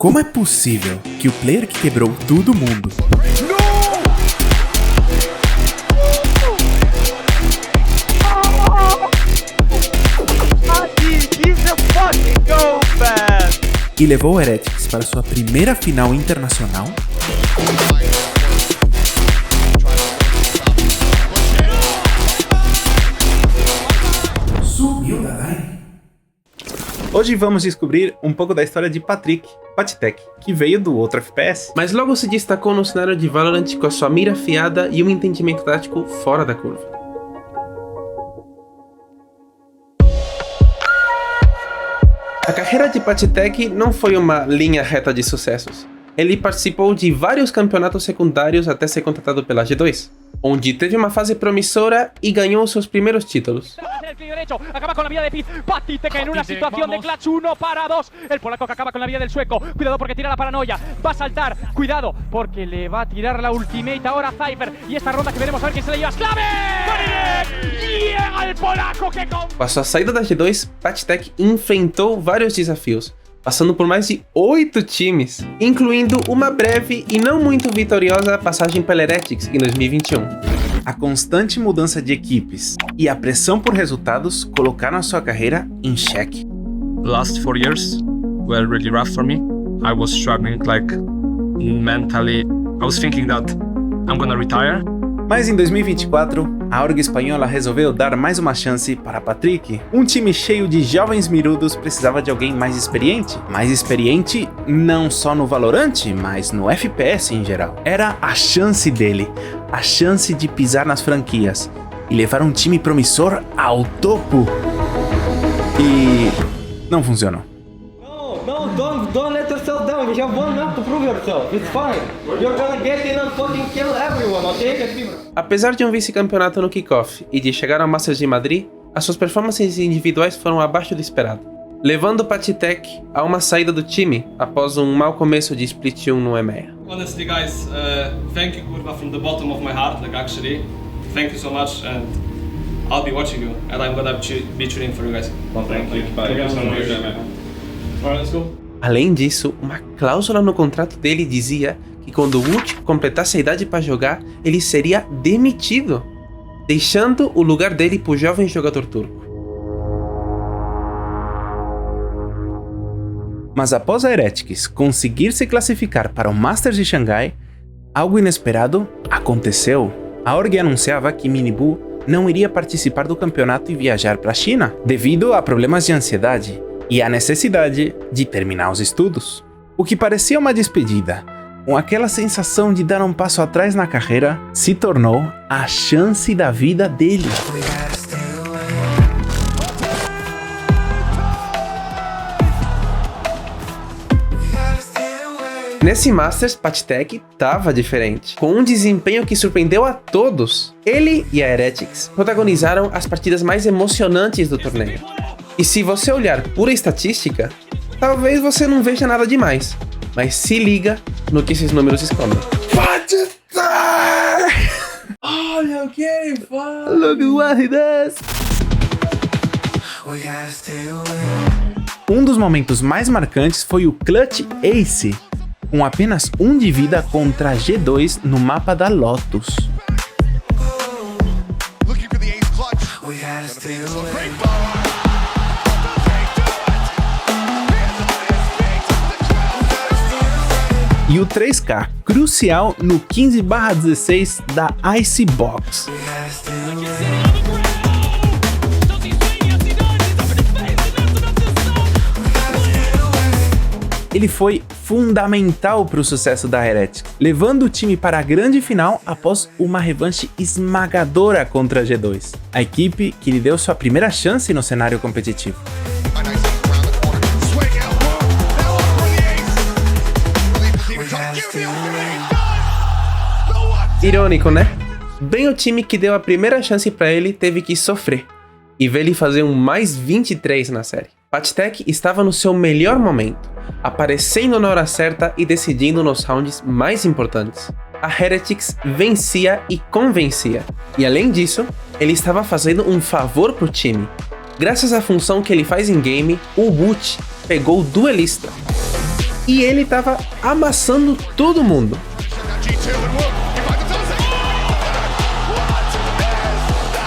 Como é possível que o player que quebrou todo mundo e levou o Heretics para sua primeira final internacional sumiu da line? Hoje vamos descobrir um pouco da história de Patrick, Patitech, que veio do outro FPS, mas logo se destacou no cenário de Valorant com a sua mira afiada e um entendimento tático fora da curva. A carreira de Patitech não foi uma linha reta de sucessos. Ele participou de vários campeonatos secundários até ser contratado pela G2, onde teve uma fase promissora e ganhou seus primeiros títulos. Acaba con la vida de Piz, Patitech en una situación de clutch 1 para 2. El polaco que acaba con la vida del sueco. Cuidado porque tira la paranoia. Va a saltar. Cuidado porque le va a tirar la ultimate ahora Cypher. Y esta ronda que veremos a ver quién se la lleva. ¡Clave! Llega el polaco que con... Com a sua saída da G2, Patitech enfrentou vários desafios, passando por mais de 8 times, incluindo uma breve e não muito vitoriosa passagem pela Heretics em 2021. A constante mudança de equipes e a pressão por resultados colocaram a sua carreira em xeque. The last 4 years were really rough for me. I was struggling mentally. I was thinking that I'm gonna retire. Mas em 2024, a org espanhola resolveu dar mais uma chance para Patrick. Um time cheio de jovens mirudos precisava de alguém mais experiente. Mais experiente não só no Valorant, mas no FPS em geral. Era a chance dele, a chance de pisar nas franquias e levar um time promissor ao topo. E não funcionou. No, don't let yourself down. You have one map to prove yourself. It's fine. You're gonna get in and fucking kill everyone, okay? Apesar de um vice-campeonato no kickoff e de chegar ao Masters de Madrid, as suas performances individuais foram abaixo do esperado, levando o Patitech a uma saída do time após um mau começo de Split 1 no EMEA. Honestly, guys, thank you, Kurva, from the bottom of my heart. Actually, thank you so much, and I'll be watching you, and I'm gonna be cheering for you guys. Well, thank you. Thank you so much, man. Alright, let's go. Além disso, uma cláusula no contrato dele dizia que quando o Wood completasse a idade para jogar, ele seria demitido, deixando o lugar dele para o jovem jogador turco. Mas após a Heretics conseguir se classificar para o Masters de Xangai, algo inesperado aconteceu. A org anunciava que Minibu não iria participar do campeonato e viajar para a China, devido a problemas de ansiedade e a necessidade de terminar os estudos. O que parecia uma despedida, com aquela sensação de dar um passo atrás na carreira, se tornou a chance da vida dele. Nesse Masters, Patitech tava diferente, com um desempenho que surpreendeu a todos. Ele e a Heretics protagonizaram as partidas mais emocionantes do torneio. E se você olhar pura estatística, talvez você não veja nada demais, mas se liga no que esses números escondem. Olha o que ele faz! Look what he does! Um dos momentos mais marcantes foi o Clutch Ace, com apenas 1 de vida contra a G2 no mapa da Lotus. E o 3K, crucial no 15/16 da Icebox. Ele foi fundamental para o sucesso da Heretics, levando o time para a grande final após uma revanche esmagadora contra a G2, a equipe que lhe deu sua primeira chance no cenário competitivo. Irônico, né? Bem o time que deu a primeira chance pra ele teve que sofrer e ver ele fazer um mais 23 na série. Patitech estava no seu melhor momento, aparecendo na hora certa e decidindo nos rounds mais importantes. A Heretics vencia e convencia, e além disso, ele estava fazendo um favor pro time. Graças à função que ele faz em game, o Boot pegou o duelista. E ele tava amassando todo mundo.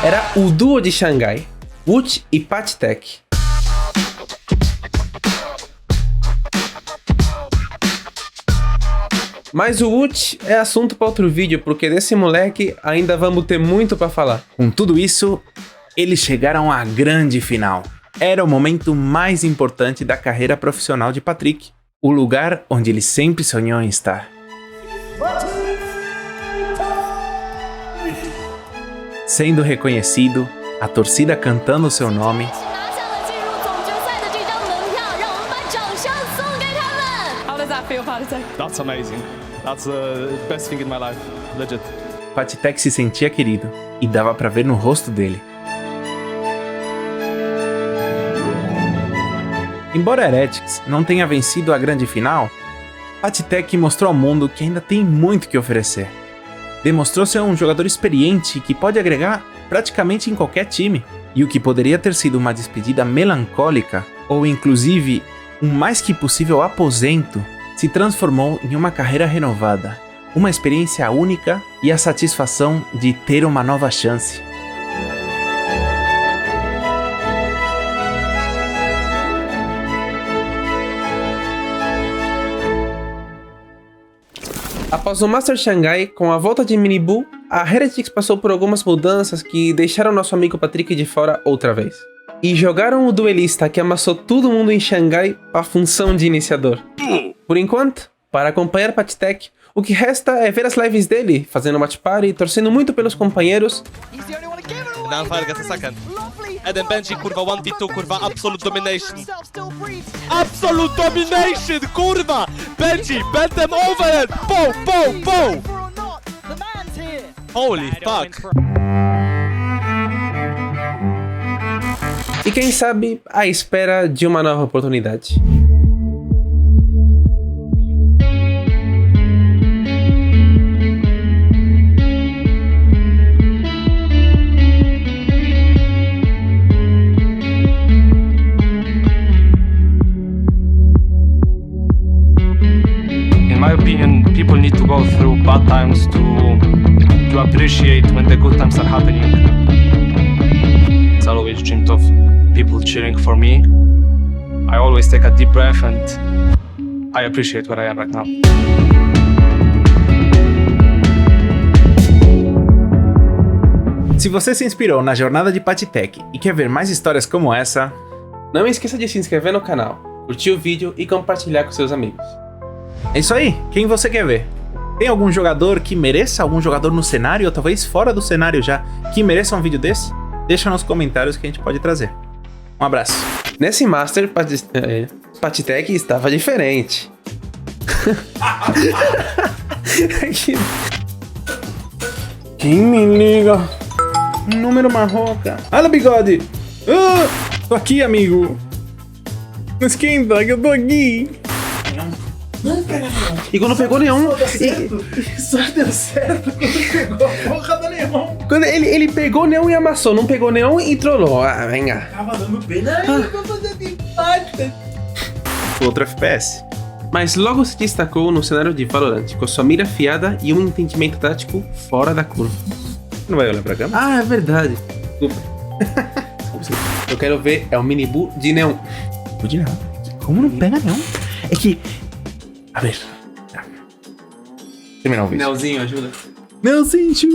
Era o duo de Xangai, Woot e Patitech. Mas o Woot é assunto para outro vídeo, porque desse moleque ainda vamos ter muito para falar. Com tudo isso, eles chegaram à grande final. Era o momento mais importante da carreira profissional de Patrick, o lugar onde ele sempre sonhou em estar. Sendo reconhecido, a torcida cantando seu nome, How does that feel, Patitech? That's amazing. That's the best thing in my life. Legit. Patitech se sentia querido e dava pra ver no rosto dele. Embora Heretics não tenha vencido a grande final, Patitech mostrou ao mundo que ainda tem muito que oferecer. Demonstrou ser um jogador experiente que pode agregar praticamente em qualquer time. E o que poderia ter sido uma despedida melancólica, ou inclusive um mais que possível aposento, se transformou em uma carreira renovada, uma experiência única e a satisfação de ter uma nova chance. Após o Master Xangai, com a volta de Minibu, a Heretics passou por algumas mudanças que deixaram nosso amigo Patrick de fora outra vez. E jogaram o duelista que amassou todo mundo em Xangai para a função de iniciador. Por enquanto, para acompanhar Patitech, o que resta é ver as lives dele, fazendo match party, torcendo muito pelos companheiros. Now Fire gets a second. And then Benji, kurwa, 1v2, kurwa, absolute domination. Absolute domination, kurwa! Benji, bend them over and bow, bow, bow! Holy fuck! E quem sabe, à espera de uma nova oportunidade. In my opinion, people need to go through bad times to appreciate when the good times are happening. It's always dreamed of people cheering for me. I always take a deep breath and I appreciate where I am right now. Se você se inspirou na jornada de Patitech e quer ver mais histórias como essa, Não esqueça de se inscrever no canal, curtir o vídeo e compartilhar com seus amigos. é isso aí. Quem você quer ver? Tem algum jogador que mereça, algum jogador no cenário, ou talvez fora do cenário já, que mereça um vídeo desse? Deixa nos comentários que a gente pode trazer. Um abraço. Nesse Master, Patitech estava diferente. Quem me liga? Número marroca. Fala, bigode! Tô aqui, amigo. Não esquenta, que eu tô aqui. E quando pegou nenhum. Só deu certo quando pegou a porra do neon. Quando ele pegou neon e amassou, não pegou neon e trollou. Ah, vem cá. Tava dando bem na pra fazer de empate. Outro FPS. Mas logo se destacou no cenário de Valorant, com sua mira afiada e um entendimento tático fora da curva. Não vai olhar pra câmera? Ah, é verdade. Desculpa. Eu quero ver é o Minibu de neon. Pude não. Como não pega neon? É que... A ver. Terminar o vídeo. Neonzinho, ajuda. Não sentiu.